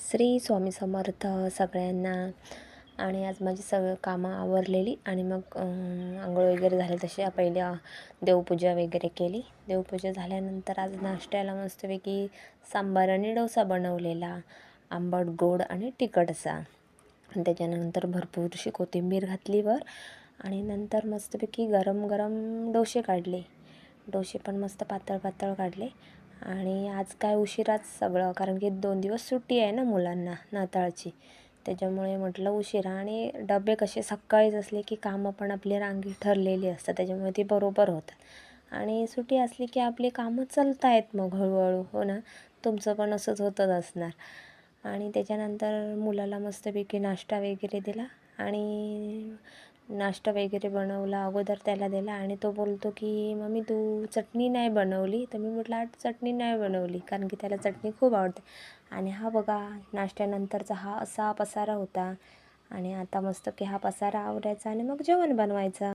श्री स्वामी समर्थ सगळ्यांना. आणि आज माझी सगळं कामं आवरलेली आणि मग आंघोळ वगैरे झाले. तसे पहिल्या देवपूजा वगैरे केली. देवपूजा झाल्यानंतर आज नाश्त्याला मस्तपैकी सांबार आणि डोसा बनवलेला, आंबट गोड आणि तिखट असा. आणि त्याच्यानंतर भरपूरशी कोथिंबीर घातली वर आणि नंतर मस्तपैकी गरम गरम डोसे काढले. डोसे पण मस्त पातळ पातळ काढले. आणि आज काय उशिराच सगळं, कारण की 2 दिवस सुट्टी आहे ना मुलांना नाताळची, त्याच्यामुळे म्हटलं उशिरा. आणि डबे कसे सकाळीच असले की कामं पण आपली रांगी ठरलेली असतात, त्याच्यामुळे ती बरोबर होतात. आणि सुट्टी असली की आपली कामं चालत आहेत मग हळूहळू. हो ना, तुमचं पण असंच होतच असणार. आणि त्याच्यानंतर मुलाला मस्तपैकी नाश्ता वगैरे दिला आणि नाश्ता वगैरे बनवला, अगोदर त्याला दिला. आणि तो बोलतो की मम्मी तू चटणी नाही बनवली. तर मी म्हटलं आज चटणी नाही बनवली, कारण की त्याला चटणी खूप आवडते. आणि हा बघा नाश्त्यानंतरचा हा असा पसारा होता. आणि आता मस्त की हा पसारा आवरायचा आणि मग जेवण बनवायचं.